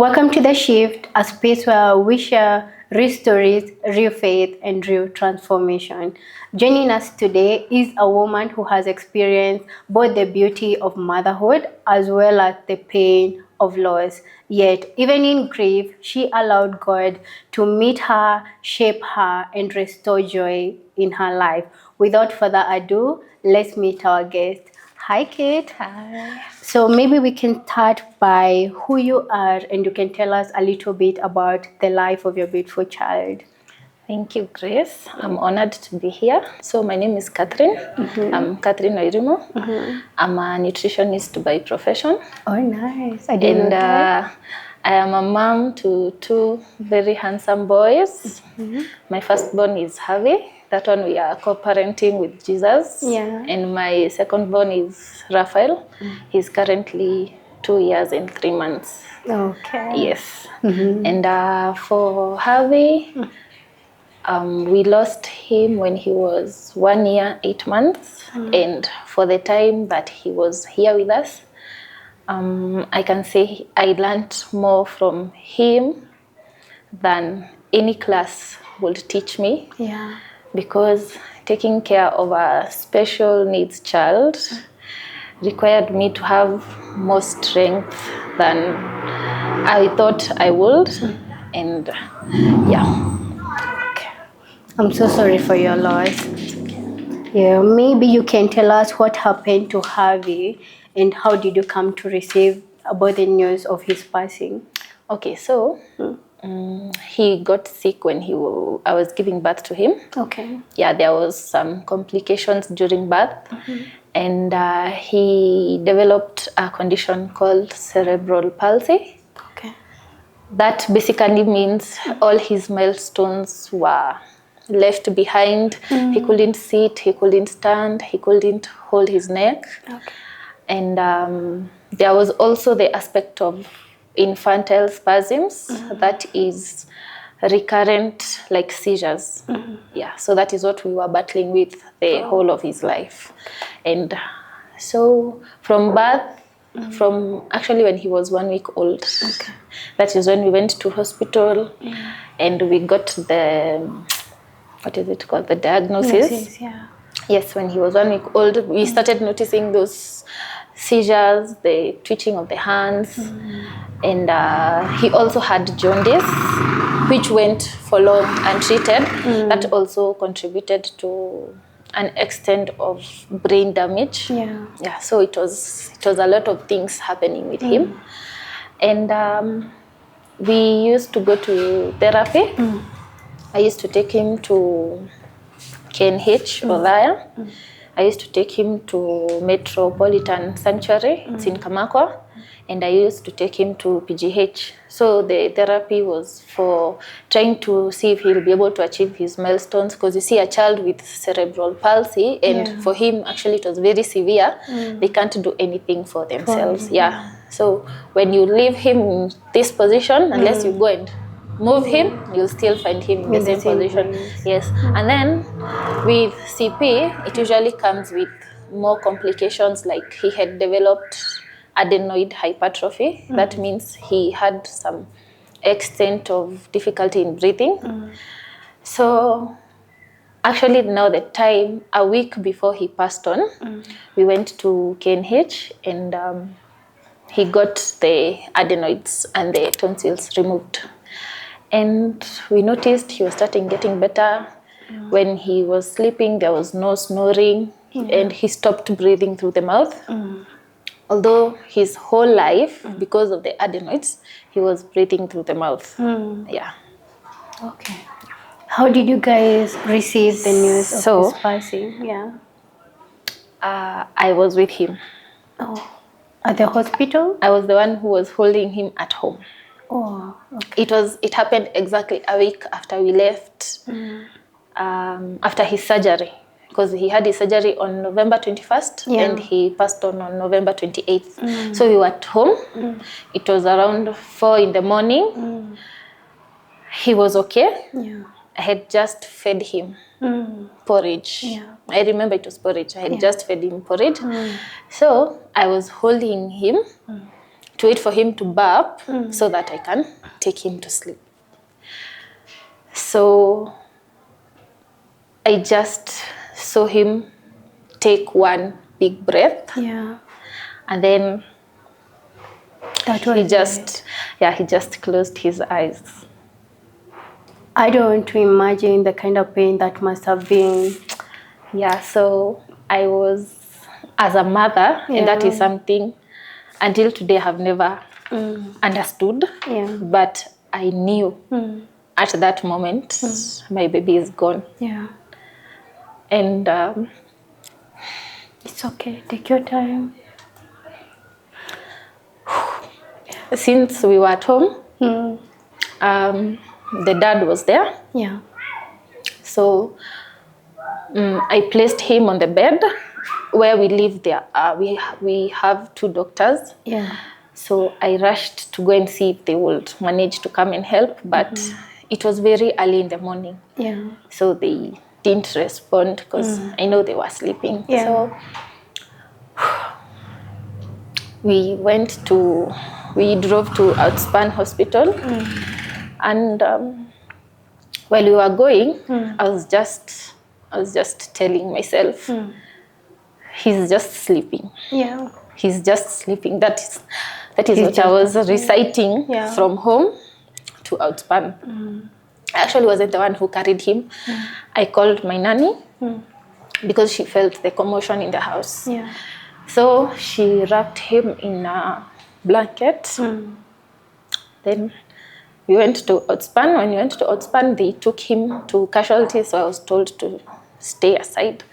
Welcome to The Shift, a space where we share real stories, real faith, and real transformation. Joining us today is a woman who has experienced both the beauty of motherhood as well as the pain of loss. Yet, even in grief, she allowed God to meet her, shape her, and restore joy in her life. Without further ado, let's meet our guest. Hi, Kate. Hi. So maybe we can start by who you are and you can tell us a little bit about the life of your beautiful child. Thank you, Grace. I'm honored to be here. So my name is Catherine. I'm Catherine Wairimu. I'm a nutritionist by profession. Oh, nice. I didn't know And that. I am a mom to two very handsome boys. My firstborn is Harvey. That one we are co-parenting with Jesus. Yeah. And my secondborn is Raphael. He's currently 2 years and 3 months. Okay. Yes. And for Harvey, we lost him when he was 1 year, 8 months. And for the time that he was here with us, I can say I learned more from him than any class would teach me. Yeah. Because taking care of a special needs child required me to have more strength than I thought I would. And yeah. Okay. I'm so sorry for your loss. Yeah, maybe you can tell us what happened to Harvey and how did you come to receive about the news of his passing? Okay, so he got sick when I was giving birth to him. Okay. Yeah, there was some complications during birth, and he developed a condition called cerebral palsy. Okay. That basically means all his milestones were left behind. He couldn't sit, he couldn't stand, he couldn't hold his neck. Okay. And there was also the aspect of infantile spasms, that is recurrent like seizures. Yeah, so that is what we were battling with the whole of his life. And so from birth, from actually when he was 1 week old, that is when we went to hospital and we got the, what is it called, the diagnosis. Yeah. Yes, when he was 1 week old, we started noticing those seizures, the twitching of the hands, and he also had jaundice, which went for long untreated. That also contributed to an extent of brain damage. Yeah. Yeah, so it was a lot of things happening with him, and we used to go to therapy. I used to take him to KNH or there. I used to take him to Metropolitan Sanctuary. It's in Kamakwa. And I used to take him to PGH. So the therapy was for trying to see if he'll be able to achieve his milestones. Because you see, a child with cerebral palsy, and for him, actually, it was very severe. They can't do anything for themselves. Yeah. So when you leave him in this position, unless you go and move him, you'll still find him in the same position. Place. Yes. And then with CP, it usually comes with more complications, like he had developed adenoid hypertrophy. That means he had some extent of difficulty in breathing. So actually now the time, a week before he passed on, we went to KNH and he got the adenoids and the tonsils removed. And we noticed he was getting better. When he was sleeping, there was no snoring, and he stopped breathing through the mouth. Although his whole life, because of the adenoids, he was breathing through the mouth. Yeah. Okay. How did you guys receive the news of So, his passing? Yeah. I was with him. Oh. At the hospital? I was the one who was holding him at home. Oh. Okay. It happened exactly a week after we left, after his surgery, because he had his surgery on November 21st and he passed on November 28th. So we were at home. It was around 4 in the morning. He was okay. Yeah. I had just fed him porridge. Yeah. I remember it was porridge. I had just fed him porridge. So I was holding him to wait for him to burp so that I can take him to sleep. So I just saw him take one big breath, Yeah. and then That was he just closed his eyes. I don't want to imagine the kind of pain that must have been. Yeah, so I was, as a mother, and that is something until today I have never understood. Yeah. But I knew at that moment my baby is gone. Yeah. And It's okay. Take your time. since we were at home, the dad was there. Yeah. So I placed him on the bed where we live there. We have 2 doctors. Yeah. So I rushed to go and see if they would manage to come and help, but it was very early in the morning. Yeah. So they didn't respond because I know they were sleeping. Yeah. So we drove to Outspan Hospital, and while we were going, I was just telling myself, he's just sleeping. Yeah. He's just sleeping. That is what I just was reciting from home to Outspan. I actually wasn't the one who carried him. I called my nanny because she felt the commotion in the house. Yeah. So she wrapped him in a blanket. Then we went to Outspan. When we went to Outspan, they took him to casualty, so I was told to stay aside.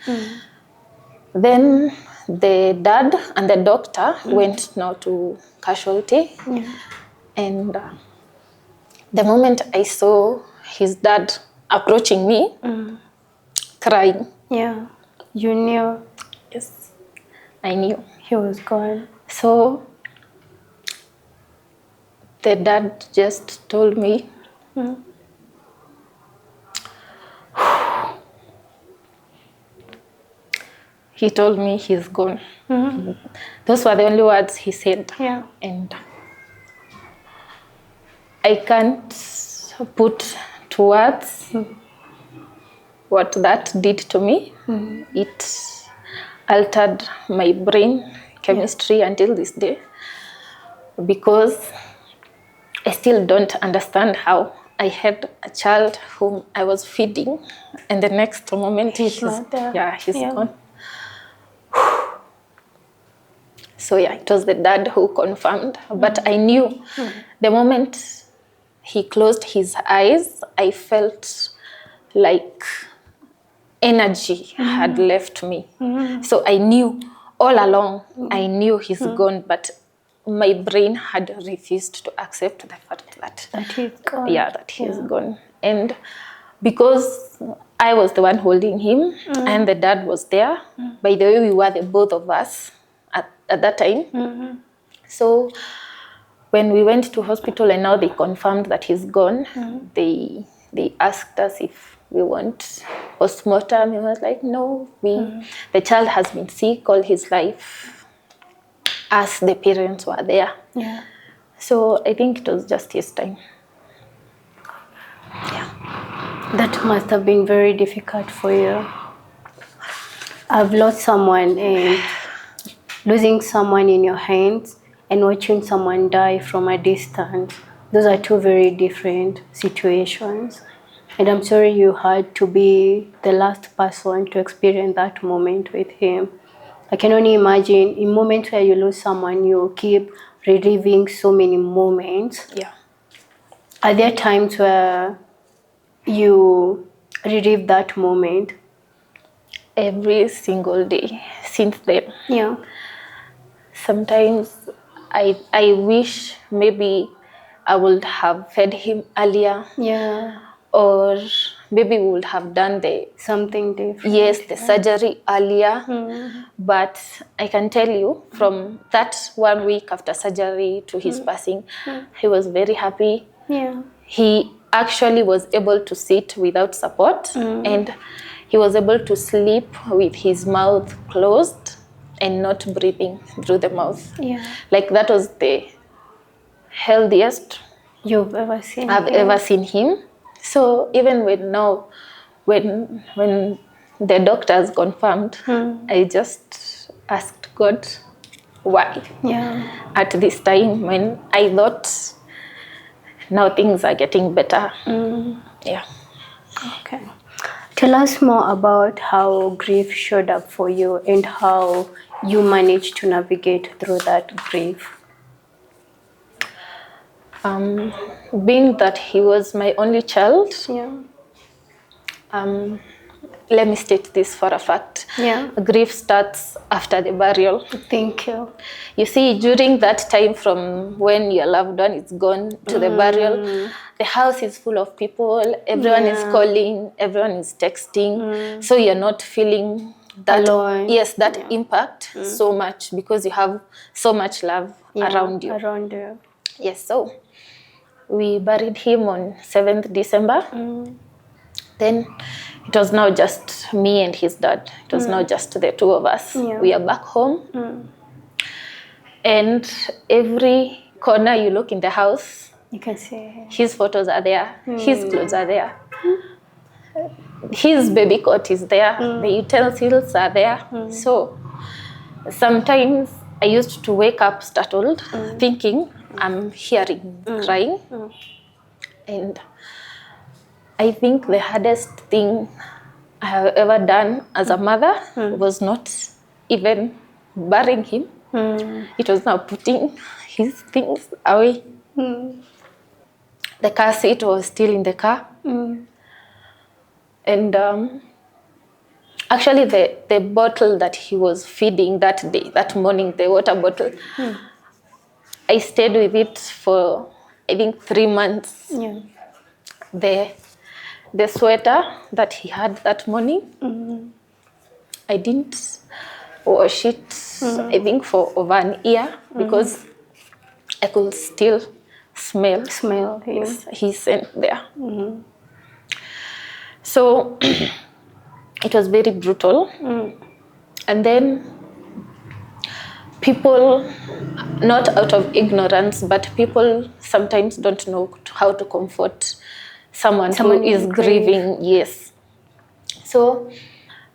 Then the dad and the doctor went now to casualty. Yeah. And the moment I saw his dad approaching me, crying. Yeah. You knew Yes, I knew. he was gone. So the dad just told me, he told me he's gone. Those were the only words he said. Yeah. And I can't put to words what that did to me. It altered my brain chemistry until this day, because I still don't understand how I had a child whom I was feeding, and the next moment he's not there. he's gone. So it was the dad who confirmed, but I knew the moment he closed his eyes, I felt like energy had left me. So I knew all along, I knew he's gone, but my brain had refused to accept the fact That he's gone. that he's gone. And because I was the one holding him and the dad was there, by the way, we were the both of us at that time. So when we went to hospital and now they confirmed that he's gone, they asked us if we want postmortem. He was like, no, the child has been sick all his life, as the parents were there. Yeah. So I think it was just his time. That must have been very difficult for you. I've lost someone, and losing someone in your hands and watching someone die from a distance, those are 2 very different situations. And I'm sorry you had to be the last person to experience that moment with him. I can only imagine in moments where you lose someone, you keep reliving so many moments. Yeah. Are there times where you relive that moment? Every single day since then. Yeah. Sometimes I wish maybe I would have fed him earlier. Yeah. Or maybe we would have done something different. Yes, the surgery earlier. But I can tell you, from that 1 week after surgery to his passing, he was very happy. Yeah. He actually was able to sit without support, and he was able to sleep with his mouth closed and not breathing through the mouth. Yeah. Like that was the healthiest You've ever seen I've him? ever seen him. So even when the doctors confirmed, I just asked God why. Yeah. At this time when I thought now things are getting better. Yeah. Okay. Tell us more about how grief showed up for you and how you managed to navigate through that grief. Being that he was my only child, Yeah. let me state this for a fact. Yeah. Grief starts after the burial. Thank you. You see, during that time from when your loved one is gone to the burial, the house is full of people, everyone is calling, everyone is texting. So you're not feeling that Alone. yes, that impact so much because you have so much love around you. Around you. Yes, so we buried him on 7th December. Then it was now just me and his dad. It was now just the two of us. Yeah. We are back home. And every corner you look in the house, You can see. his photos are there, his clothes are there, his baby coat is there, the utensils are there. So sometimes I used to wake up startled, thinking I'm hearing crying. And I think the hardest thing I have ever done as a mother was not even burying him. It was now putting his things away. The car seat was still in the car. And actually the bottle that he was feeding that day, that morning, the water bottle, I stayed with it for, I think, 3 months. Yeah. The sweater that he had that morning, I didn't wash it, I think, for over an year because I could still smell him. his scent there. So it was very brutal. And then people, not out of ignorance, but people sometimes don't know how to comfort someone who is grieving. Yes. So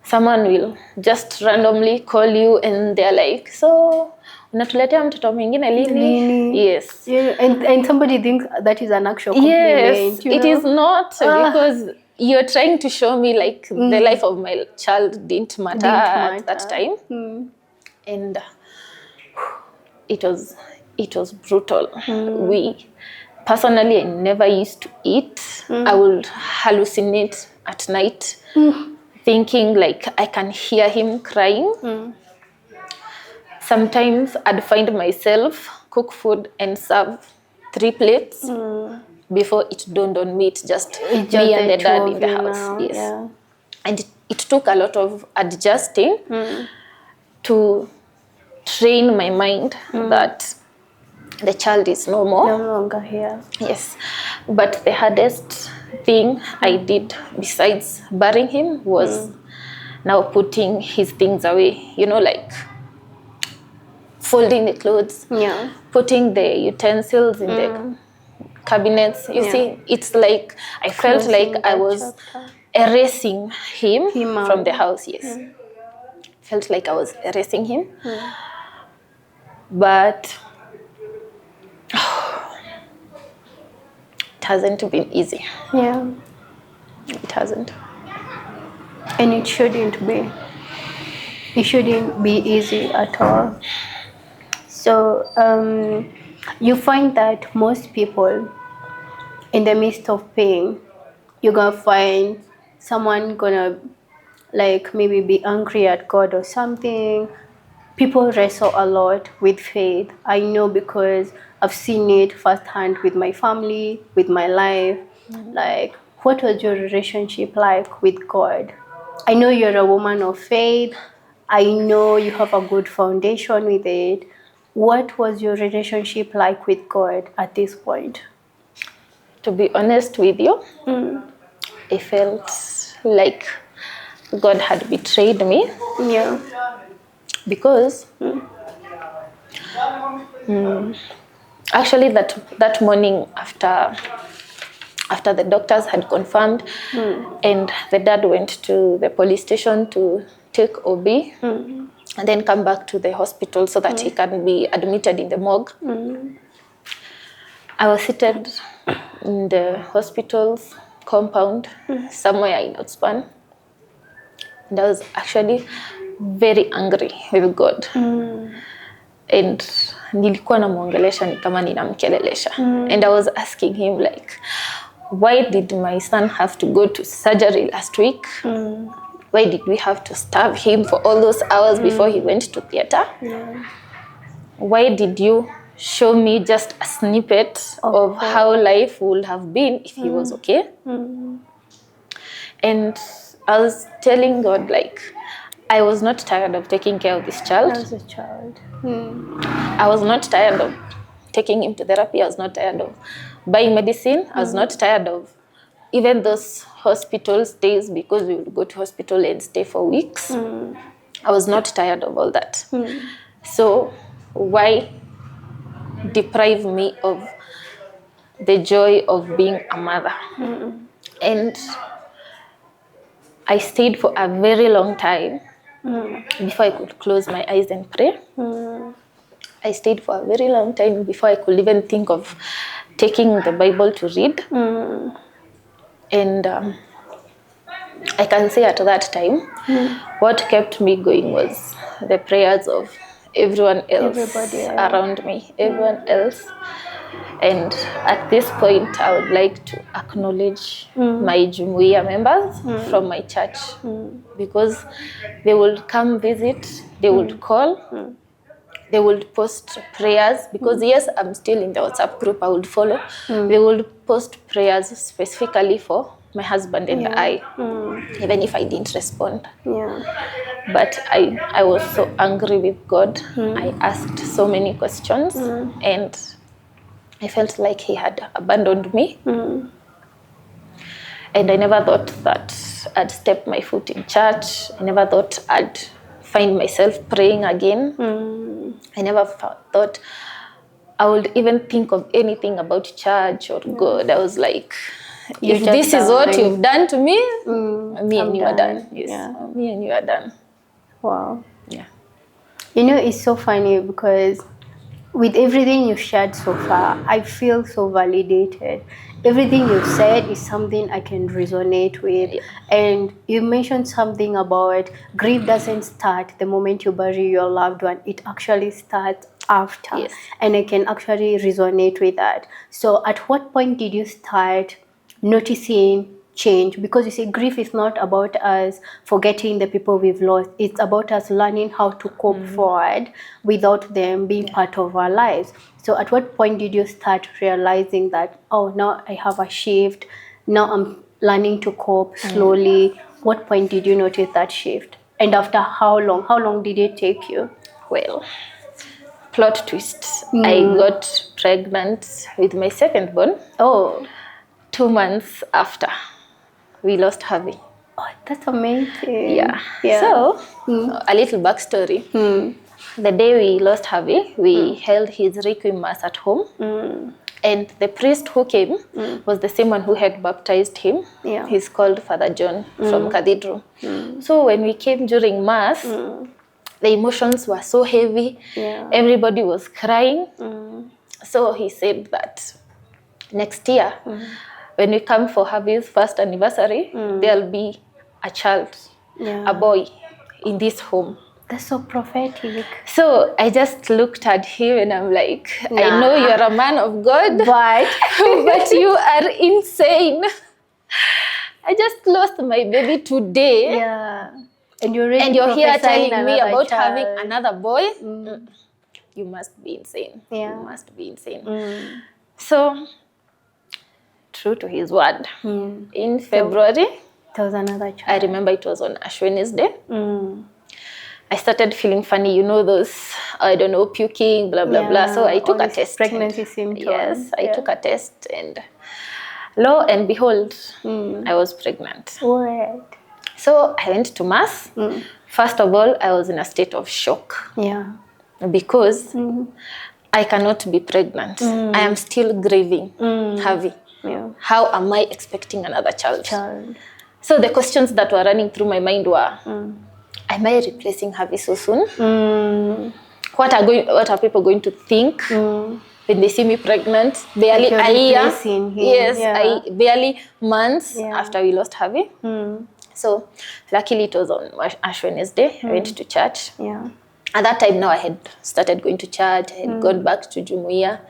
someone will just randomly call you and they're like, so unatuletea mtoto mwingine lini? Yes. Yeah. And somebody thinks that is an actual Yes, compliment. it is not because you're trying to show me like the life of my child didn't matter at that time. And it was brutal. We personally, I never used to eat. I would hallucinate at night, thinking like I can hear him crying. Sometimes I'd find myself cook food and serve 3 plates before it dawned on me. It's just me and the dad in the house. Now. Yes, Yeah. and it took a lot of adjusting to train my mind that the child is no more. No longer here. Yes, but the hardest thing I did besides burying him was now putting his things away. You know, like folding the clothes, putting the utensils in the cabinets. You see, it's like I felt like I was erasing him from the house. Yes, felt like I was erasing him. But it hasn't been easy. Yeah. It hasn't. And it shouldn't be. It shouldn't be easy at all. So you find that most people in the midst of pain, you're gonna find someone gonna like maybe be angry at God or something. People wrestle a lot with faith. I know because I've seen it firsthand with my family, with my life. Like, what was your relationship like with God? I know you're a woman of faith. I know you have a good foundation with it. What was your relationship like with God at this point? To be honest with you, I felt like God had betrayed me. Yeah. Because Actually, that morning after the doctors had confirmed, and the dad went to the police station to take OB, and then come back to the hospital so that he can be admitted in the morgue. I was seated in the hospital's compound somewhere in Outspan, and I was actually very angry with God. And nilikuwa namuongelesha ni kama ninamkelelesha. And I was asking him like, why did my son have to go to surgery last week? Why did we have to starve him for all those hours before he went to theater? Why did you show me just a snippet of how life would have been if he was okay? And I was telling God, like, I was not tired of taking care of this child. As a child. I was not tired of taking him to therapy. I was not tired of buying medicine. I was not tired of even those hospital stays, because we would go to hospital and stay for weeks. I was not tired of all that. So why deprive me of the joy of being a mother? And I stayed for a very long time before I could close my eyes and pray. I stayed for a very long time before I could even think of taking the Bible to read. And I can say at that time, what kept me going was the prayers of everyone else, Everybody else. around me, everyone else. And at this point, I would like to acknowledge my Jumuiya members from my church, because they would come visit, they would call, they would post prayers, because yes, I'm still in the WhatsApp group, I would follow. They would post prayers specifically for my husband and I, even if I didn't respond. But I was so angry with God. I asked so many questions, and I felt like he had abandoned me. And I never thought that I'd step my foot in church. I never thought I'd find myself praying again. I never thought I would even think of anything about church or God. I was like, if this is what you've done to me, me and you are done. Yes, me and you are done. Wow. Yeah. You know, it's so funny because with everything you've shared so far, I feel so validated. Everything you've said is something I can resonate with. And you mentioned something about grief doesn't start the moment you bury your loved one. It actually starts after. Yes. And I can actually resonate with that. So at what point did you start noticing change? Because you see, grief is not about us forgetting the people we've lost. It's about us learning how to cope forward without them being part of our lives. So at what point did you start realizing that, oh, now I have a shift, now I'm learning to cope slowly? What point did you notice that shift? And after how long did it take you? Well, plot twist. I got pregnant with my second born. Oh, 2 months after we lost Harvey. oh, that's amazing. Yeah. So, a little backstory. The day we lost Harvey, we held his requiem mass at home. And the priest who came was the same one who had baptized him. Yeah. He's called Father John from Cathedral. So when we came during mass, the emotions were so heavy. Yeah. Everybody was crying. So he said that next year, when we come for Harvey's first anniversary, there'll be a child, a boy in this home. That's so prophetic. So I just looked at him and I'm like, I know you're a man of God, but you are insane. I just lost my baby today. Yeah. And you're here telling me about having another boy. You must be insane. Yeah. You must be insane. So, true to his word, in February, there was another child. I remember it was on Ash Wednesday. I started feeling funny, you know, those, I don't know, puking, blah, blah, blah. So I took a test. Pregnancy symptoms. Yes, I took a test, and lo and behold, I was pregnant. What? So I went to mass. First of all, I was in a state of shock. Yeah. Because I cannot be pregnant. I am still grieving Harvey. Yeah. How am I expecting another child? Child. So the questions that were running through my mind were, am I replacing Harvey so soon? What are people going to think when they see me pregnant? Barely Like a year. replacing him. Yes, Yeah. barely months Yeah. after we lost Harvey. So luckily it was on Ash Wednesday. I went to church. Yeah. At that time now I had started going to church. I had gone back to Jumuiya.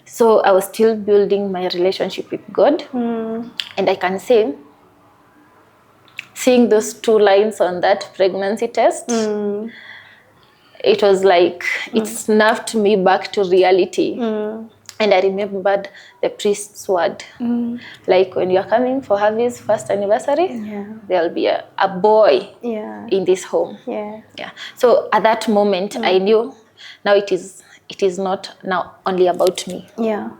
So I was still building my relationship with God. And I can say, seeing those 2 lines on that pregnancy test, it was like it snapped me back to reality. And I remembered the priest's word. Like when you're coming for Harvey's first anniversary, there'll be a boy in this home. Yeah. So at that moment, I knew now it is not now only about me. Yeah.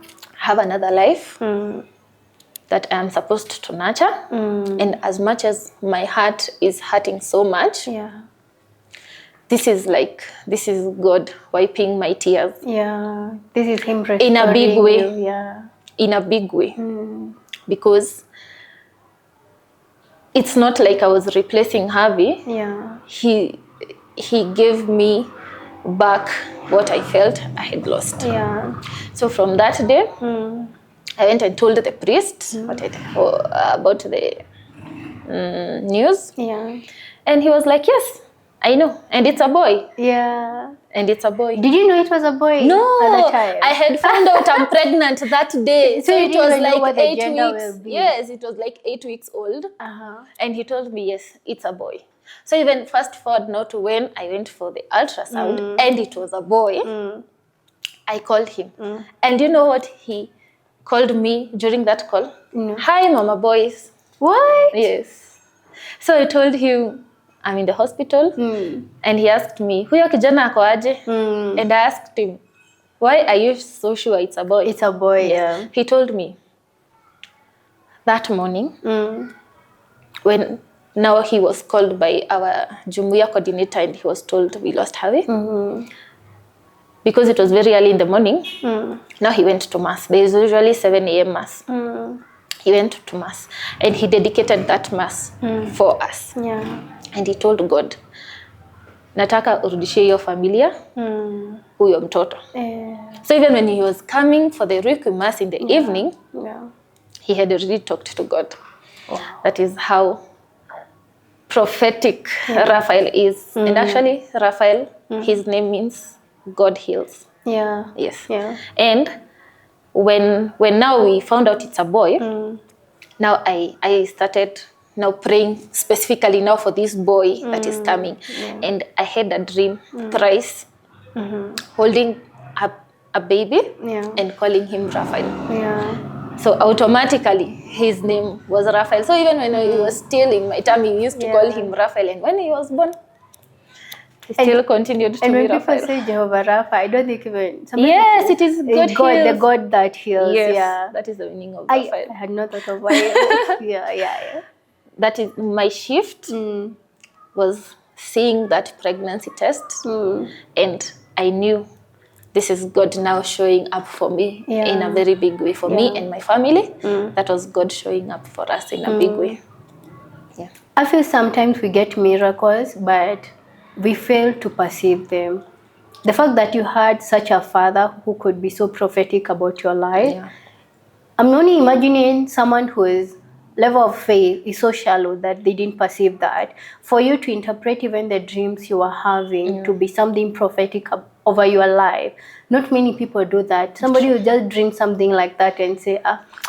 I have another life that I am supposed to nurture. And as much as my heart is hurting so much, this is God wiping my tears. Yeah. This is him In a big way. you. Yeah. In a big way. Because it's not like I was replacing Harvey. Yeah. He gave me back what I felt I had lost. Yeah. So from that day, I went and told the priest about the news. Yeah. And he was like, yes, I know. And it's a boy. Yeah. And it's a boy. Did you know it was a boy? No, at the time? I had found out I'm pregnant that day. So you it didn't was even know like what the 8 gender weeks. will be. Yes, it was like 8 weeks old. Uh-huh. And he told me, yes, it's a boy. So even fast forward now to when I went for the ultrasound and it was a boy, I called him. And you know what he called me during that call? No. Hi, Mama Boys. What? Yes. So I told him, I'm in the hospital. And he asked me, huyo kijana ako aje? And I asked him, why are you so sure it's a boy? It's a boy, yeah. He told me that morning when now he was called by our Jumuiya coordinator and he was told we lost Harvey. Because it was very early in the morning. Now he went to Mass. There is usually 7 a.m. Mass. He went to Mass and he dedicated that Mass for us. Yeah. And he told God, nataka urudishie hiyo familia huyo mtoto. So even when he was coming for the Requiem Mass in the evening, he had already talked to God. Wow. That is how prophetic Raphael is. And actually, Raphael, his name means God heals. Yeah. Yes. Yeah. And when now we found out it's a boy, now I started now praying specifically now for this boy that is coming. And I had a dream thrice, holding a baby and calling him Raphael. Yeah. So automatically his name was Raphael. So even when he was still in my tummy, we used to call him Raphael. And when he was born, he still continued to be Raphael. And when people say Jehovah Rapha, I don't think even... Yes, it is God, the God that heals. Yes, yeah. That is the meaning of Raphael. I had not thought of it. yeah. That is my shift was seeing that pregnancy test, and I knew this is God now showing up for me in a very big way for me and my family. That was God showing up for us in a big way. Yeah. I feel sometimes we get miracles, but we fail to perceive them. The fact that you had such a father who could be so prophetic about your life, I'm only imagining someone whose level of faith is so shallow that they didn't perceive that. For you to interpret even the dreams you were having to be something prophetic over your life, not many people do that. Somebody will just dream something like that and say,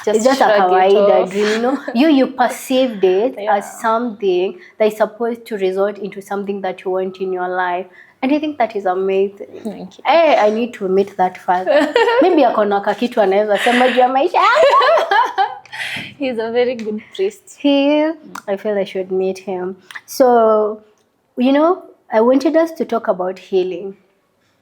it's just a kawaida dream. You know, you perceived it as something that is supposed to result into something that you want in your life. And I think that is amazing. Thank you. Hey, I need to meet that father. Maybe akona kakitu anaweza sema juu ya maisha. He's a very good priest. I feel I should meet him. So, you know, I wanted us to talk about healing.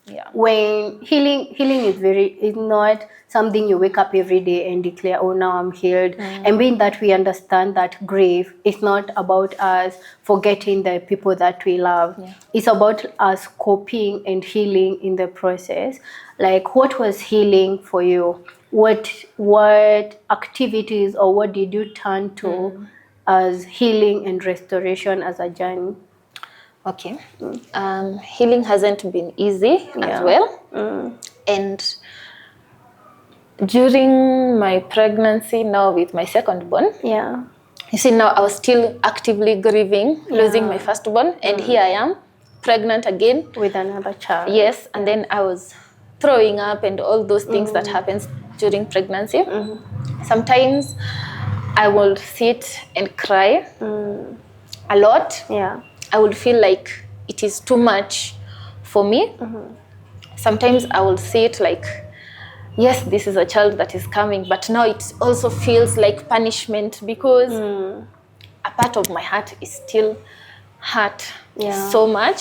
Yeah. When healing is not something you wake up every day and declare, oh, now I'm healed. And being that we understand that grief is not about us forgetting the people that we love. Yeah. It's about us coping and healing in the process. Like, what was healing for you? What activities or what did you turn to as healing and restoration as a journey? Okay. Healing hasn't been easy as Yeah. well. And during my pregnancy now with my second born, Yeah. you see, now I was still actively grieving, losing my firstborn, and here I am, pregnant again. With another child. Yes, and then I was throwing up and all those things that happens during pregnancy. Sometimes I would sit and cry a lot. Yeah. I would feel like it is too much for me. Sometimes I will say it like, yes, this is a child that is coming, but now it also feels like punishment because a part of my heart is still hurt so much.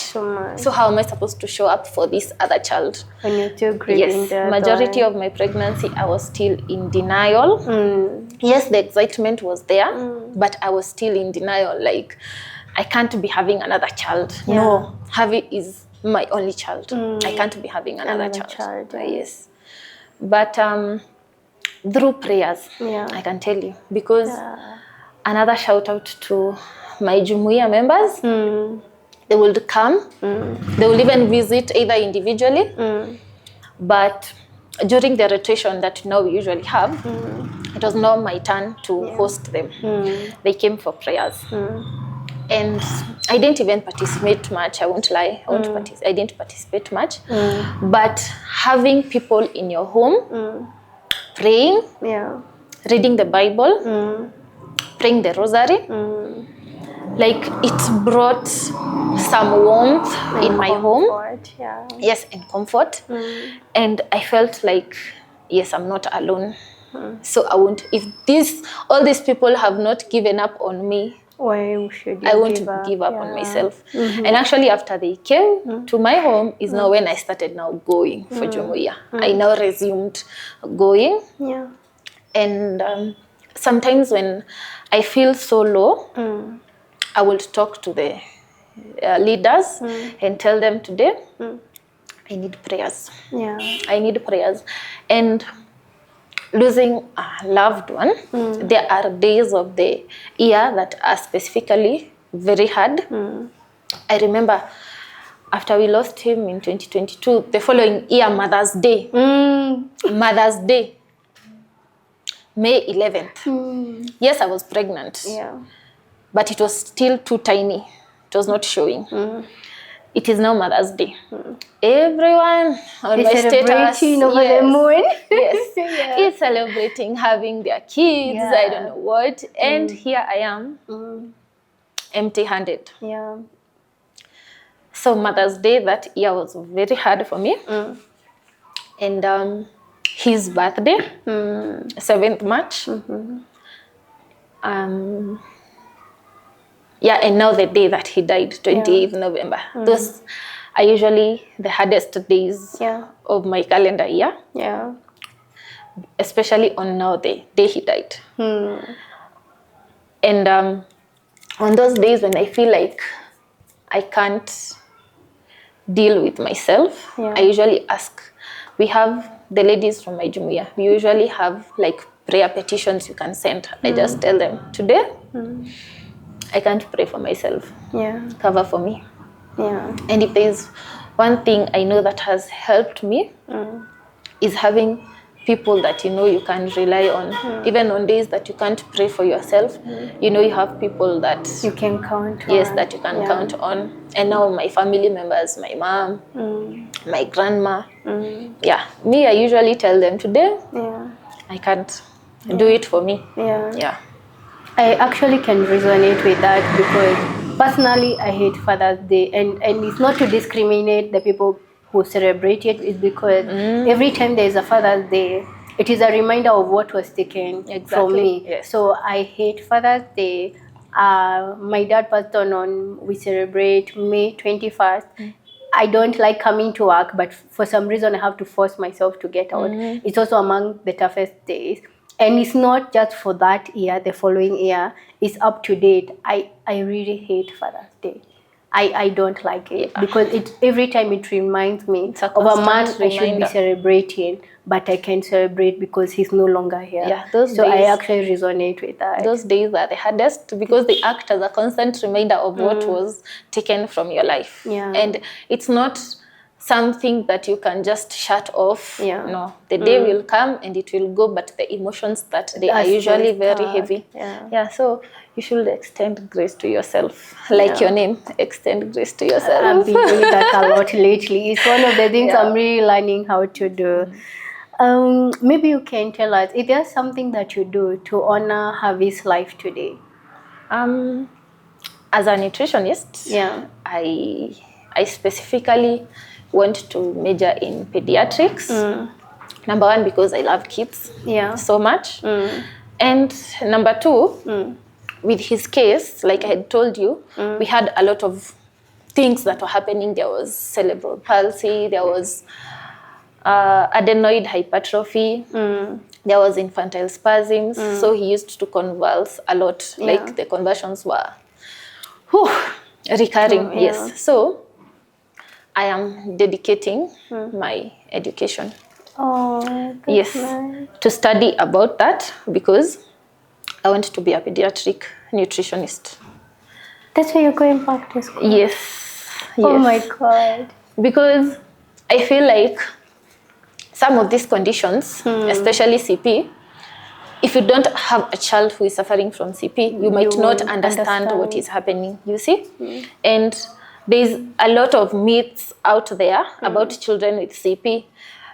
So how am I supposed to show up for this other child? When you're still grieving. Yes, majority of my pregnancy, I was still in denial. Yes, the excitement was there, but I was still in denial. Like, I can't be having another child. Yeah. No, Harvey is my only child. I can't be having another child. Yes. But through prayers, I can tell you, because another shout out to my Jumuiya members. They will come. They will even visit either individually, but during the rotation that now we usually have, it was now my turn to host them. They came for prayers. And I didn't even participate much. I won't lie. I didn't participate much. But having people in your home praying, reading the Bible, praying the rosary, like, it brought some warmth in my home. Yes, and comfort. And I felt like, yes, I'm not alone. So I won't, if all these people have not given up on me, why should you I won't give up on myself. And actually, after they came to my home is now when I started now going for Jumuiya. I now resumed going. And sometimes when I feel so low, I will talk to the leaders and tell them, today I need prayers. I need prayers. And losing a loved one, there are days of the year that are specifically very hard. I remember after we lost him in 2022, the following year, Mother's Day. Mother's Day, May 11th. Yes, I was pregnant, but it was still too tiny. It was not showing. It is now Mother's Day. Everyone on my status over the moon. is celebrating having their kids. I don't know what. And here I am, empty-handed. So Mother's Day that year was very hard for me. And his birthday, 7th March. And now the day that he died, 28th November. Those are usually the hardest days of my calendar year. Especially on now the day he died. And on those days when I feel like I can't deal with myself, I usually ask. We have the ladies from my Jumuiya. We usually have like prayer petitions you can send. I just tell them, today I can't pray for myself. Cover for me. And if there's one thing I know that has helped me is having people that you can rely on. Even on days that you can't pray for yourself, you have people that you can count on. Yes, that you can count on. And now my family members, my mom, my grandma. Me, I usually tell them, today I can't do it for me. I actually can resonate with that because personally I hate Father's Day, and it's not to discriminate the people who celebrate it. It's because every time there is a Father's Day, it is a reminder of what was taken from me. So I hate Father's Day. My dad passed on we celebrate May 21st. I don't like coming to work, but for some reason I have to force myself to get out. It's also among the toughest days. And it's not just for that year, the following year, it's up to date. I really hate Father's Day. I don't like it because it every time it reminds me a of a man constant I should be reminder. celebrating, but I can't celebrate because he's no longer here. Yeah, those so I days- actually resonate with that. Those days are the hardest because they act as a constant reminder of what was taken from your life. Yeah. And it's not something that you can just shut off. Yeah. No, the day will come and it will go, but the emotions that they That's are usually just very hard. heavy. Yeah. So you should extend grace to yourself. Like your name, extend grace to yourself. I've been doing that a lot lately. It's one of the things Yeah. I'm really learning how to do. Maybe you can tell us, is there something that you do to honor Harvey's life today? As a nutritionist, Yeah. I specifically want to major in pediatrics. Number one, because I love kids Yeah. so much. And number two, with his case, like I had told you, we had a lot of things that were happening. There was cerebral palsy, there was adenoid hypertrophy, there was infantile spasms. So he used to convulse a lot. Yeah. Like the convulsions were recurring. Yeah. Yes. So I am dedicating my education. Oh, that's Yes, nice. to study about that because I want to be a pediatric nutritionist. That's why you're going back to school? Yes. Oh Yes. my God. Because I feel like some of these conditions, especially CP, if you don't have a child who is suffering from CP, you might not won't understand what understand. is happening, you see? And there's a lot of myths out there about children with CP.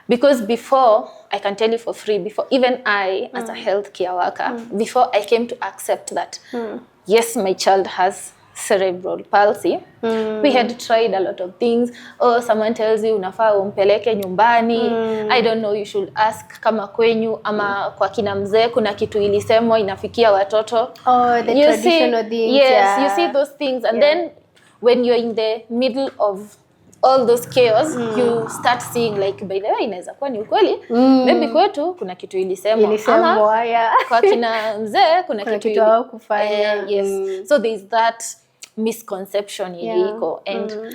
Because before, I can tell you for free, before even I, as a healthcare worker, before I came to accept that, yes, my child has cerebral palsy, we had tried a lot of things. Oh, someone tells you unafaa umpeleke nyumbani. I don't know, you should ask kama kwenyu ama kwa kina mzee kuna kitu ilisemwa inafikia watoto. Oh, the You see, traditional things. yes, Yeah. you see those things, and then when you're in the middle of all those chaos, you start seeing like, by the way, inaweza kuwa ni ukweli, maybe kwetu kuna kitu ilisemwa, Ilisemwa, yeah. kwa kina mzee kuna kitu hawakufanya. yes. So there's that misconception iko, and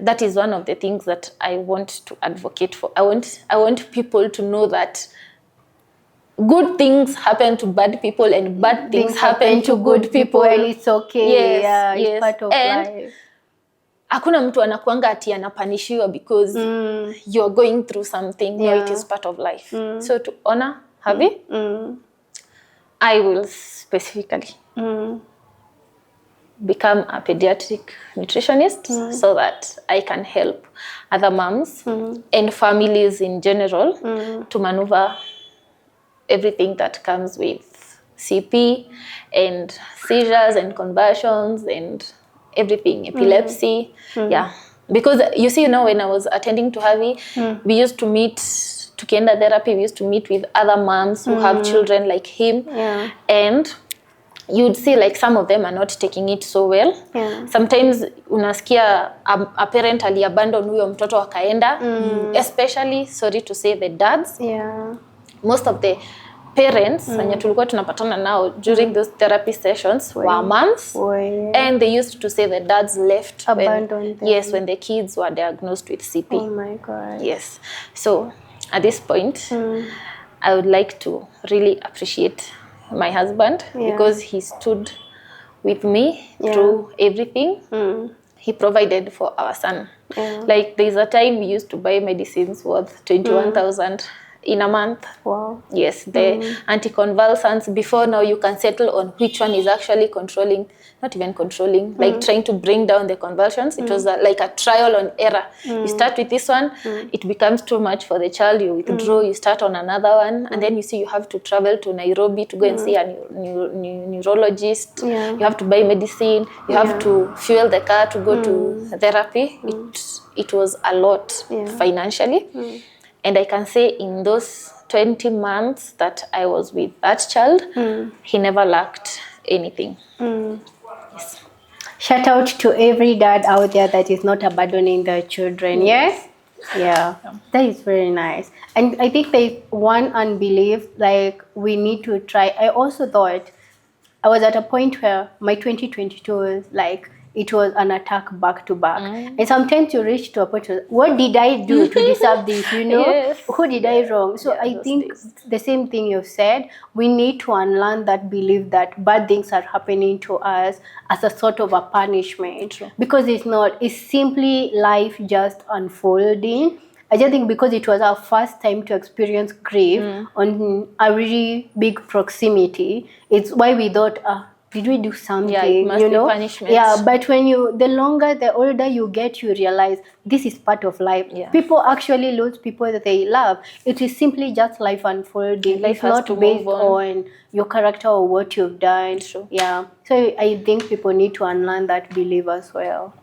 that is one of the things that I want to advocate for. I want people to know that good things happen to bad people and bad things happen to good people, and it's okay. Yes, Yeah, it's yes. part of And life. hakuna mtu anakuanga ati anapanishiwa because you're going through something. No, it is part of life. So to honor Harvey, I will specifically become a pediatric nutritionist so that I can help other moms and families in general to maneuver everything that comes with CP and seizures and convulsions and everything, epilepsy. Yeah. Because you see, when I was attending to Harvey, we used to meet, tukienda therapy, we used to meet with other moms who have children like him. Yeah. And you'd see like some of them are not taking it so well. Yeah. Sometimes unasikia a parent aliabandon huyo mtoto akaenda, especially, sorry to say, the dads. Yeah. Most of the parents wenye tulikuwa tunapatana nao during those therapy sessions were moms, and they used to say the dads left Abandoned them. Yes, when the kids were diagnosed with CP. Oh my God. Yes. So at this point, I would like to really appreciate my husband because he stood with me through everything. He provided for our son. Yeah. Like there's a time we used to buy medicines worth 21,000 in a month. Wow. Yes, the anticonvulsants. Before now, you can settle on which one is actually controlling, not even controlling, like trying to bring down the convulsions. It was like a trial and error. You start with this one, it becomes too much for the child, you withdraw, you start on another one, and then you see you have to travel to Nairobi to go and see a neurologist. Yeah. You have to buy medicine, you have to fuel the car to go to therapy. It was a lot financially. And I can say in those 20 months that I was with that child, he never lacked anything. Yes. Shout out to every dad out there that is not abandoning their children. Yes? Yeah. That is very nice. And I think there's one unbelief, like we need to try. I also thought I was at a point where my 2022 was like it was an attack back to back. And sometimes you reach to a point where, what did I do to deserve this? You know, Yes. who did I wrong? So Yeah, I those think days. the same thing you said, we need to unlearn that belief that bad things are happening to us as a sort of a punishment. True. Because it's not, it's simply life just unfolding. I just think because it was our first time to experience grief on a really big proximity, it's why we thought, did we do something? Yeah, it must you be know? punishment. Yeah, but the longer, the older you get, you realize this is part of life. Yeah. People actually lose people that they love. It is simply just life unfolding. Life It's has not to move based on. on your character or what you've done. True. Yeah. So I think people need to unlearn that belief as well.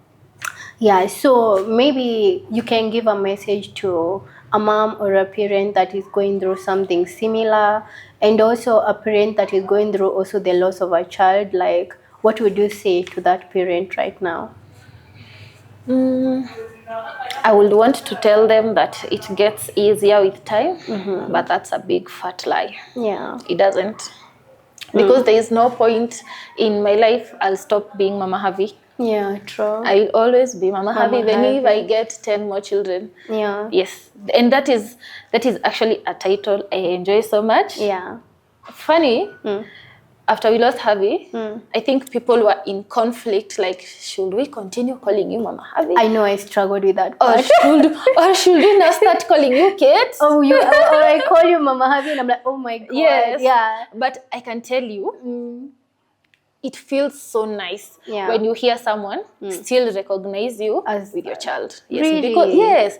Yeah, so maybe you can give a message to a mom or a parent that is going through something similar, and also a parent that is going through also the loss of a child. Like, what would you say to that parent right now? I would want to tell them that it gets easier with time, but that's a big fat lie. Yeah. It doesn't. Because there is no point in my life I'll stop being Mama Havi. Yeah, true. I'll always be Mama Havi, even if I Havi. get 10 more children. Yeah. Yes. And that is actually a title I enjoy so much. Yeah. Funny, after we lost Havi, I think people were in conflict, like, should we continue calling you Mama Havi? I know I struggled with that Or part. should we now start calling you Kate? Oh, or I call you Mama Havi and I'm like, oh my God. Yes. Yeah. But I can tell you, it feels so nice Yeah. when you hear someone still recognize you As- with your child. Yes, Really?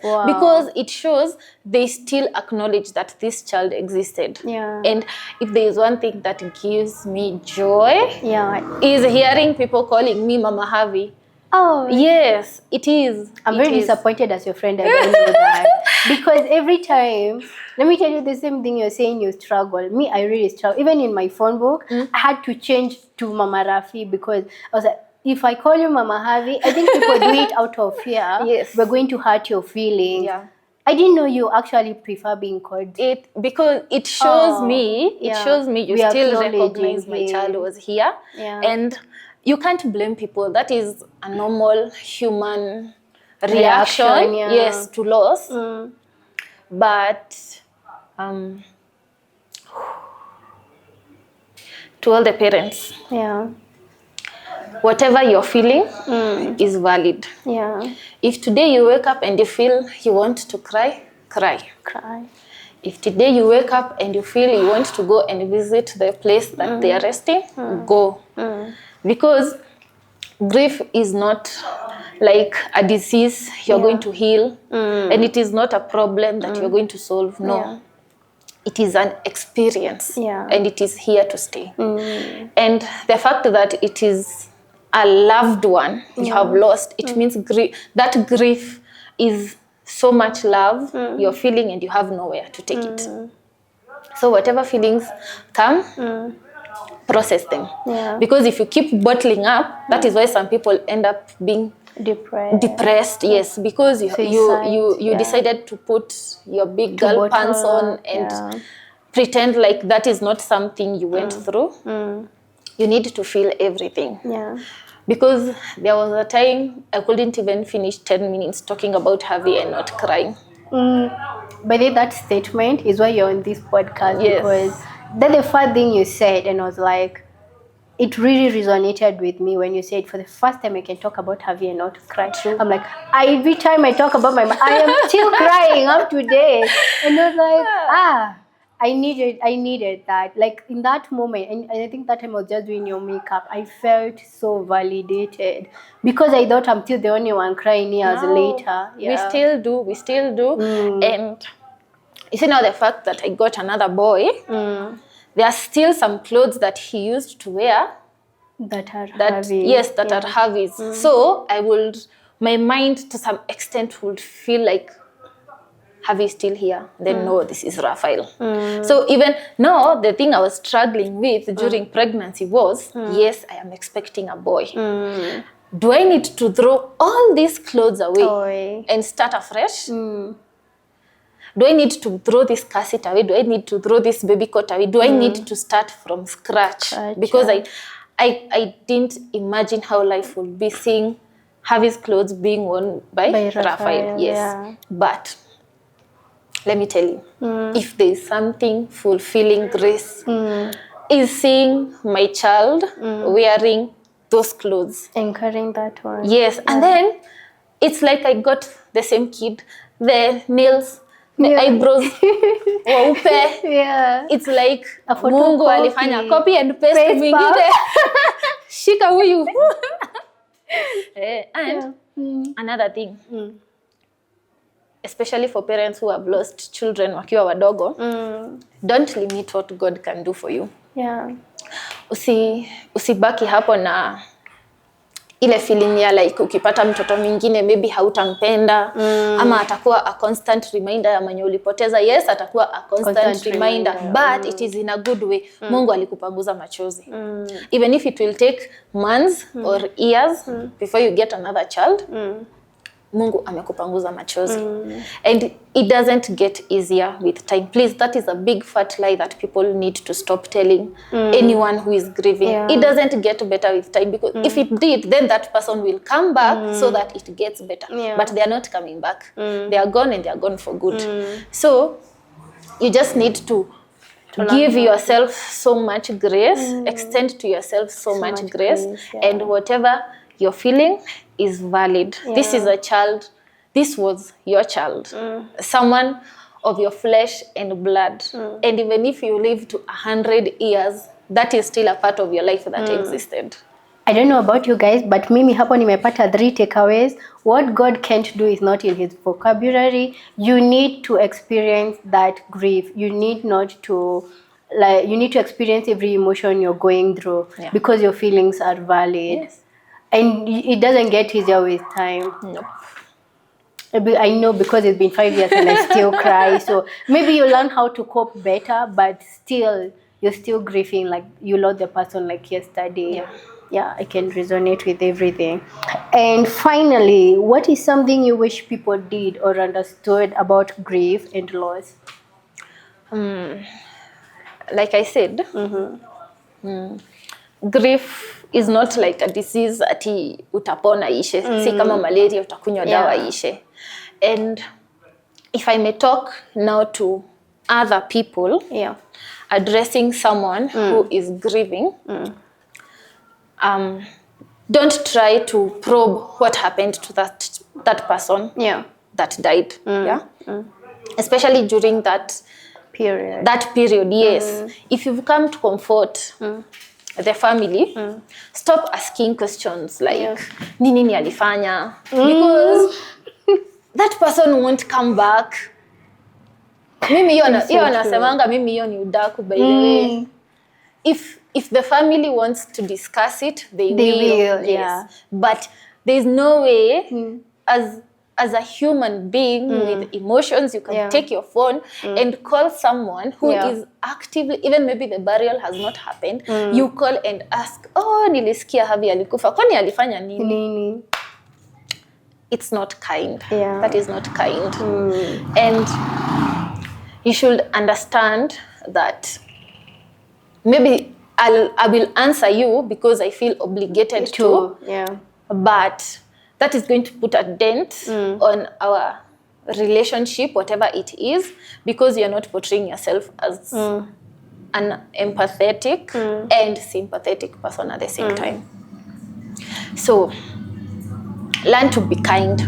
Wow. because it shows they still acknowledge that this child existed. Yeah. And if there is one thing that gives me joy, Yeah. is hearing people calling me Mama Havi. Oh, Yes, it is. I'm It very is. disappointed as your friend. I don't know that. Because every time, let me tell you the same thing you're saying, you struggle. Me, I really struggle. Even in my phone book, I had to change to Mama Rafi because I was like, if I call you Mama Havi, I think people do it out of fear. Yes. We're going to hurt your feelings. Yeah. I didn't know you actually prefer being called. It because it shows Oh, me yeah. you We are still acknowledging recognize my him. child was here. Yeah. And you can't blame people. That is a normal human reaction, Reaction, yeah. yes, to loss. Mm. But to all the parents, Yeah. whatever you're feeling is valid. Yeah. If today you wake up and you feel you want to cry, cry. Cry. If today you wake up and you feel you want to go and visit the place that they are resting, go. Because grief is not like a disease you're going to heal, and it is not a problem that you're going to solve. No. Yeah. It is an experience, Yeah. and it is here to stay. And the fact that it is a loved one you have lost, it means that grief is so much love you're feeling, and you have nowhere to take it. So whatever feelings come, process them. Yeah. Because if you keep bottling up, that is why some people end up being depressed. Yes, because you Suicide, yeah. decided to put your big girl bottle pants on up, and yeah. pretend like that is not something you went through. You need to feel everything. Yeah. Because there was a time I couldn't even finish 10 minutes talking about Harvey and not crying. But then that statement is why you're on this podcast. Yes. Because that's the first thing you said, and I was like, it really resonated with me when you said, for the first time I can talk about Harvey and not cry. I'm like, every time I talk about I am still crying up to date. And I was like, I needed that. Like in that moment, and I think that time I was just doing your makeup, I felt so validated because I thought I'm still the only one crying years later. Yeah. We still do. And you see now the fact that I got another boy, there are still some clothes that he used to wear that are Harvey's. So my mind to some extent would feel like Harvey is still here. Then no, this is Raphael. So even now, the thing I was struggling with during pregnancy was, yes, I am expecting a boy. do I need to throw all these clothes away Away. and start afresh? Do I need to throw this cassette away? Do I need to throw this baby coat away? Do I need to start from scratch? Because I didn't imagine how life would be seeing Harvey's clothes being worn by Raphael. Yes. Yeah. But let me tell you, if there is something fulfilling Grace, is seeing my child wearing those clothes. Encouraging that one. Yes, and then it's like I got the same kid, the nails, the eyebrows, waupe. Yeah. It's like A photocopy. Mungu alifanya copy and paste Paste mwingine. Shika huyu. And another thing, especially for parents who have lost children wakiwa wadogo, don't limit what God can do for you. Yeah. Usibaki hapo na ile feeling ya like ukipata mtoto mwingine maybe hautampenda ama atakuwa a constant reminder ya mwenye ulipoteza. Yes, atakuwa a constant reminder, but it is in a good way. Mungu alikupanguza machozi. Even if it will take months or years before you get another child, Mungu amekupanguza machozi. And it doesn't get easier with time. Please, that is a big fat lie that people need to stop telling anyone who is grieving. Yeah. It doesn't get better with time, because if it did, then that person will come back so that it gets better. Yeah. But they are not coming back. They are gone, and they are gone for good. So you just need to give yourself so much grace, extend to yourself so much grace, and whatever you're feeling is valid. This is a child. This was your child. Someone of your flesh and blood. And even if you live to 100 years, that is still a part of your life that existed. I don't know about you guys, but mimi hapo nimepata 3 takeaways. What God can't do is not in his vocabulary. You need to experience that grief. You need to experience every emotion you're going through, because your feelings are valid. Yes. And it doesn't get easier with time. Nope. I know, because it's been 5 years and I still cry. So maybe you learn how to cope better, but still, you're still grieving like you lost the person like yesterday. Yeah, I can resonate with everything. And finally, what is something you wish people did or understood about grief and loss? Like I said, grief is not like a disease ati utapona ishe. Si kama malaria utakunywa dawa ishe. And if I may talk now to other people, addressing someone who is grieving, don't try to probe what happened to that person that died. Especially during that period. Yes. If you've come to comfort the family, stop asking questions like nini alifanya, because that person won't come back. Mimi hiyo nasemanga, mimi hiyo ni udaku by the way. If the family wants to discuss it, they will. Yes. But there's no way as a human being with emotions, you can take your phone and call someone who is actively, even maybe the burial has not happened, you call and ask, oh, nilisikia Harvey alikufa, kwani alifanya nini? It's not kind. That is not kind. And you should understand that maybe I will answer you because I feel obligated to. But that is going to put a dent on our relationship, whatever it is, because you're not portraying yourself as an empathetic and sympathetic person at the same time. So learn to be kind.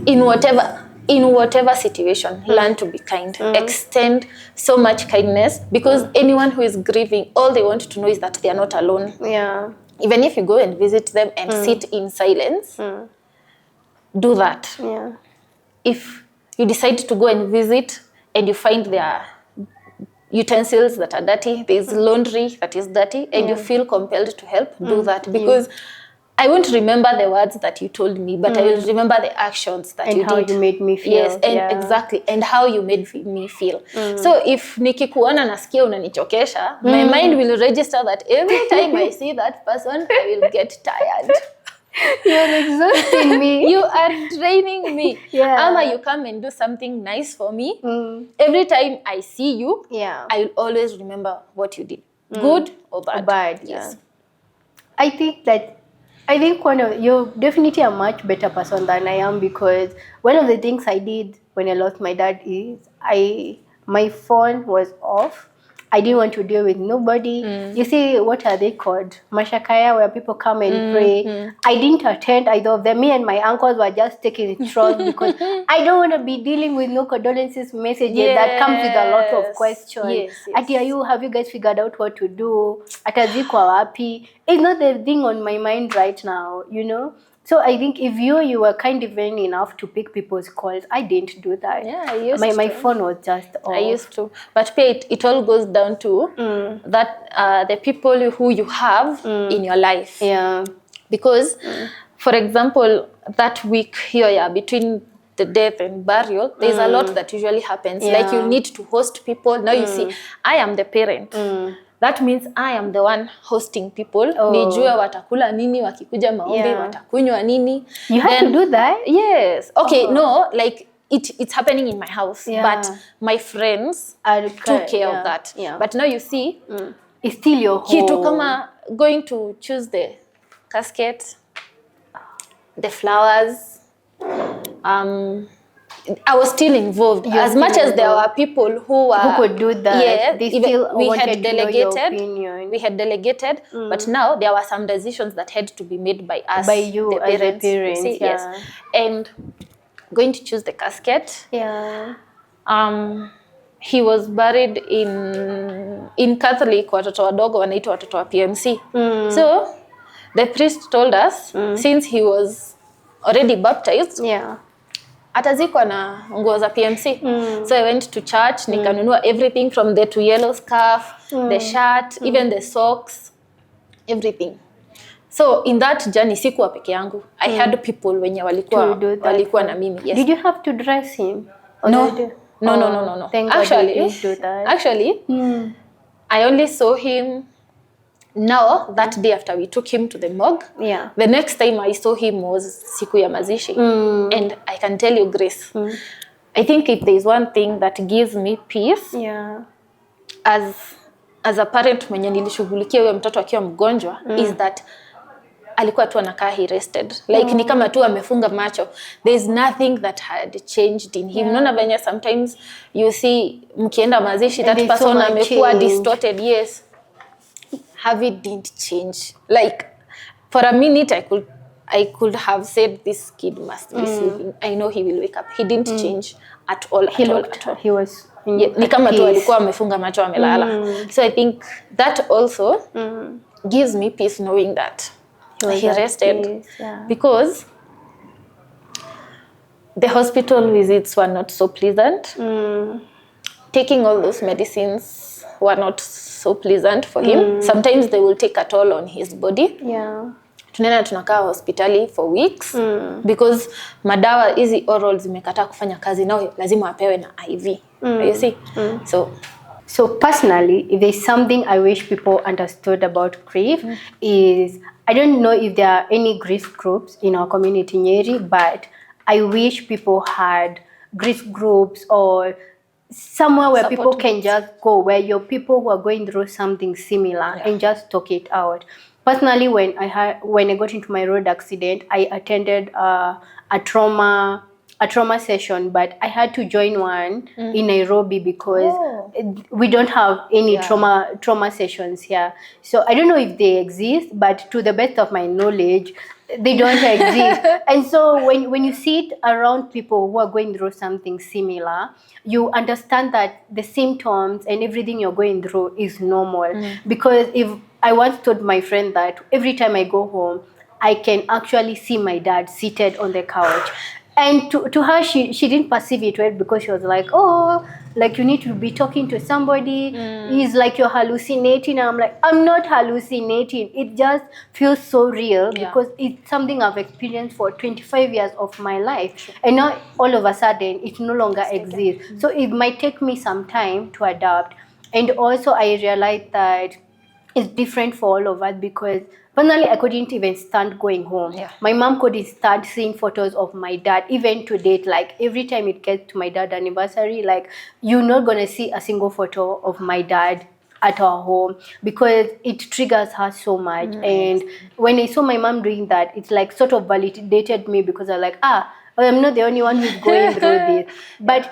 In whatever situation, learn to be kind. Extend so much kindness, because anyone who is grieving, all they want to know is that they are not alone. Even if you go and visit them and sit in silence, do that. If you decide to go and visit and you find their utensils that are dirty, there's laundry that is dirty, and you feel compelled to help, do that. Because I won't remember the words that you told me, but I will remember the actions that you did. And how you made me feel. Yes, and exactly. And how you made me feel. So if nikikuona nasikia unanichokesha, my mind will register that every time I see that person, I will get tired. You're exhausting me. You are draining me. Yeah. Ama, you come and do something nice for me. Mm. Every time I see you, Yeah. I will always remember what you did, good or bad. Bad, Yes. yeah. I think you're definitely a much better person than I am, because one of the things I did when I lost my dad is my phone was off. I didn't want to deal with nobody. You see, what are they called? Mashakaya, where people come and pray. I didn't attend either of them. Me and my uncles were just taking it strong because I don't want to be dealing with no condolences messages that comes with a lot of questions. Yes, Ati, have you guys figured out what to do? Atazikwa wapi? It's not the thing on my mind right now, you know? So I think if you were kind of vain enough to pick people's calls, I didn't do that. Yeah, I used my to. phone was just off. I used to. But it all goes down to that the people who you have in your life. Yeah. Because, for example, that week here, between the death and burial, there's a lot that usually happens. Yeah. Like you need to host people. Now you see, I am the parent. That means I am the one hosting people. Nijue watakula nini, wakikuja maombi, watakunywa nini. You have to do that? Yes. Okay, no, like it's happening in my house. But my friends took care of that. Yeah. But now you see, it's still your home. Kitu kama going to choose the casket, the flowers, I was still involved. As much as there were people who could do that, yeah, they still we wanted had to know your delegated. opinion. We had delegated, but now there were some decisions that had to be made by us, by you the as parents. a parent. See, Yeah. yes, and going to choose the casket. Yeah. He was buried in Catholic, watoto wadogo wanaitwa watoto wa PMC. So the priest told us, since he was already baptized, yeah, atazikwa na nguo za PMC. So I went to church, nikanunua everything from the yellow scarf, the shirt, even the socks, everything. So in that journey sikuwa peke yangu. I had people wenye walikuwa na mimi. Yes. Did you have to dress him? No. No. Actually, I only saw him now that day after we took him to the morgue. Yeah. The next time I saw him was siku ya mazishi. And I can tell you, Grace, I think if there's one thing that gives me peace, yeah, as a parent mwenye nilishughulikia huyo mtoto akiwa mgonjwa, is that alikuwa tu anakaa he rested. Like ni kama tu amefunga macho. There's nothing that had changed in him. Unaona venye sometimes you see mkienda mazishi, that person amekuwa distorted. Yes. Harvey didn't change. Like for a minute I could have said this kid must be sleeping. I know he will wake up. He didn't change at all. He was ni kama tu alikuwa amefunga macho amelala. So I think that also gives me peace knowing that he rested. Yeah. Because the hospital visits were not so pleasant. Taking all those medicines were not so pleasant for him. Sometimes they will take a toll on his body. Yeah. Tunaenda tunakaa hospitali for weeks because madawa hizi oral zimekataa kufanya kazi, nao lazima apewe na IV. You see? So personally, if there's something I wish people understood about grief is, I don't know if there are any grief groups in our community in Nyeri, but I wish people had grief groups or somewhere where Support people can just go, where your people who are going through something similar and just talk it out. Personally, when I got into my road accident, I attended a trauma session, but I had to join one in Nairobi because we don't have any trauma sessions here. So I don't know if they exist, but to the best of my knowledge, they don't exist. And so when you sit around people who are going through something similar, you understand that the symptoms and everything you're going through is normal. Because if I once told my friend that every time I go home, I can actually see my dad seated on the couch. And to her, she didn't perceive it well, because she was like, oh, like you need to be talking to somebody. It's like you're hallucinating. And I'm like, I'm not hallucinating. It just feels so real because it's something I've experienced for 25 years of my life. And now all of a sudden, it no longer exists. So it might take me some time to adapt. And also I realized that is different for all of us, because personally I couldn't even stand going home. Yeah. My mom couldn't stand seeing photos of my dad, even to date. Like every time it gets to my dad's anniversary, like you're not gonna see a single photo of my dad at our home, because it triggers her so much. And when I saw my mom doing that, it's like sort of validated me, because I'm like, I'm not the only one who's going through this. But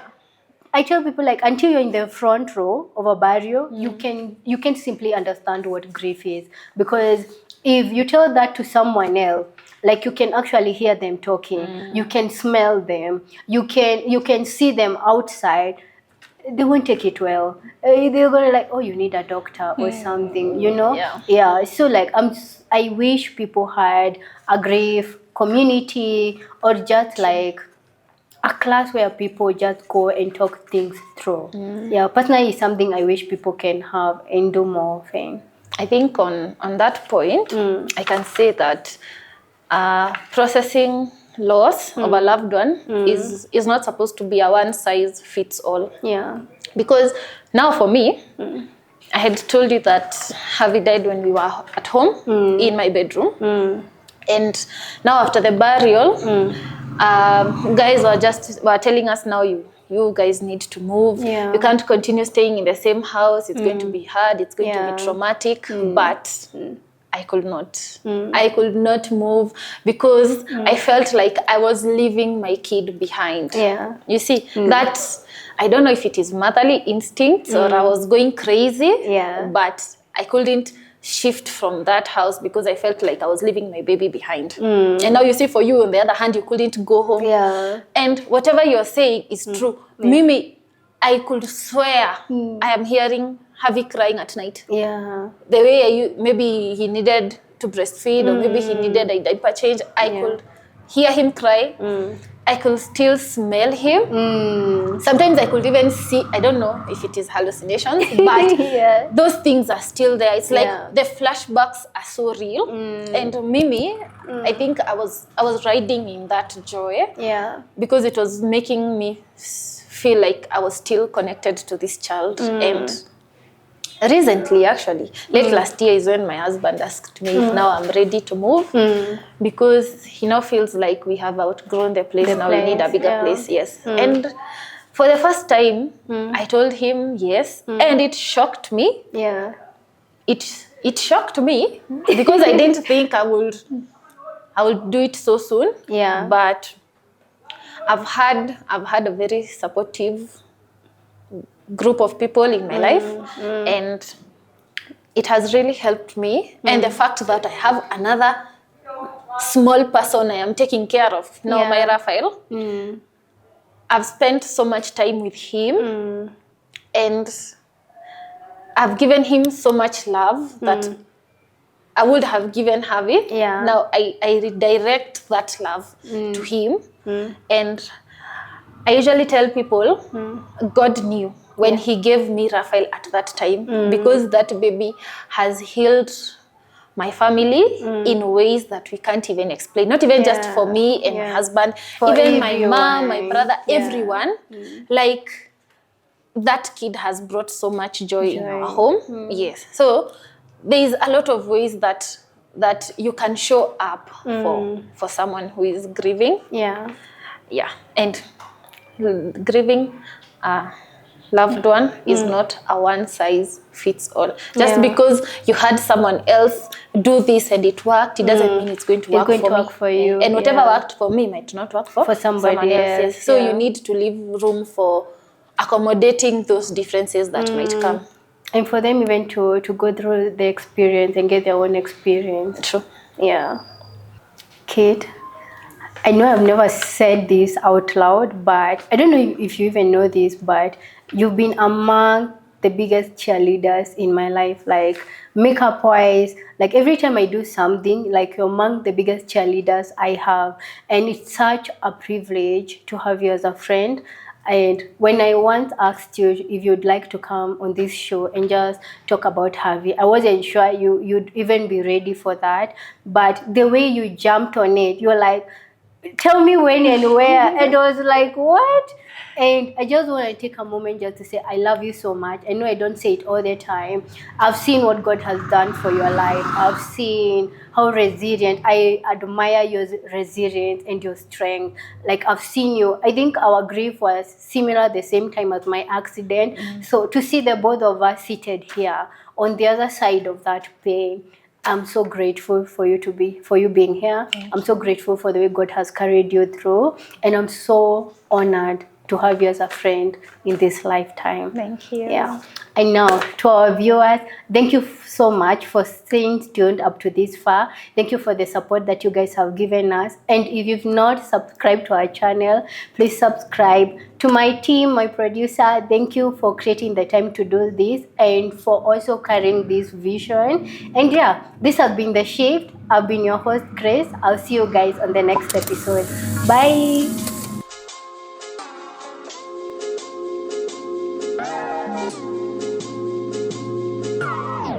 I tell people, like, until you're in the front row of a burial, you can simply understand what grief is. Because if you tell that to someone else, like, you can actually hear them talking, you can smell them, you can see them outside, they won't take it well. They're gonna like, oh, you need a doctor or something, you know? Yeah. Yeah. So like, I wish people had a grief community, or just like a class where people just go and talk things through. Yeah, personally, it's something I wish people can have and do more often. I think on that point, I can say that processing loss of a loved one is not supposed to be a one size fits all. Yeah. Because now for me, I had told you that Harvey died when we were at home in my bedroom. And now after the burial, guys were telling us, now you guys need to move. Yeah. You can't continue staying in the same house. It's going to be hard. It's going to Yeah. be traumatic. But I could not. I could not move, because I felt like I was leaving my kid behind. Yeah. You see, that, I don't know if it is motherly instincts or I was going crazy. Yeah. But I couldn't shift from that house, because I felt like I was leaving my baby behind. And now you see, for you on the other hand, you couldn't go home. Yeah. And whatever you're saying is true. Mimi, I could swear I am hearing Harvey crying at night. Yeah. The way maybe he needed to breastfeed, or maybe he needed a diaper change, I could hear him cry. I could still smell him. Sometimes I could even see, I don't know if it is hallucinations, but Yeah. those things are still there. It's like Yeah. the flashbacks are so real. And Mimi, I think I was riding in that joy, Yeah. because it was making me feel like I was still connected to this child. And recently, actually, late last year is when my husband asked me if now I'm ready to move, because he now feels like we have outgrown the place. Now we need a place, bigger yeah. place. Yes. And for the first time, I told him yes, and it shocked me. Yeah. It shocked me, because I didn't think I would do it so soon. Yeah. But I've had a very supportive group of people in my life, and it has really helped me. And the fact that I have another small person I am taking care of now, my Raphael. I've spent so much time with him, and I've given him so much love that I would have given Harvey. Yeah. Now I redirect that love to him. And I usually tell people, God knew when he gave me Raphael at that time, because that baby has healed my family in ways that we can't even explain. Not even just for me and my husband, For even my everyone. mom, my brother, everyone. Like, that kid has brought so much joy in our home. Yes. So there is a lot of ways that you can show up for someone who is grieving. Yeah. Yeah. And grieving a loved one is not a one size fits all. Just because you had someone else do this and it worked, it doesn't mean it's going to work for you. And whatever worked for me might not work for somebody someone else. else. Yes. So you need to leave room for accommodating those differences that might come. And for them even to go through the experience and get their own experience. True. Yeah. Kate, I know I've never said this out loud, but I don't know if you even know this, but you've been among the biggest cheerleaders in my life, like makeup wise. Like every time I do something, like you're among the biggest cheerleaders I have. And it's such a privilege to have you as a friend. And when I once asked you if you'd like to come on this show and just talk about Harvey, I wasn't sure you'd even be ready for that. But the way you jumped on it, you're like, tell me when and where. And I was like, what? And I just want to take a moment just to say, I love you so much. I know I don't say it all the time. I've seen what God has done for your life. I've seen how resilient. I admire your resilience and your strength. Like, I've seen you. I think our grief was similar at the same time as my accident. So to see the both of us seated here on the other side of that pain, I'm so grateful for you being here. I'm so grateful for the way God has carried you through, and I'm so honored to have you as a friend in this lifetime. Thank you. Yeah. And now to our viewers, thank you so much for staying tuned up to this far. Thank you for the support that you guys have given us. And if you've not subscribed to our channel, please subscribe. To my team, my producer, thank you for creating the time to do this and for also carrying this vision. And yeah, this has been The Shift. I've been your host, Grace. I'll see you guys on the next episode. Bye.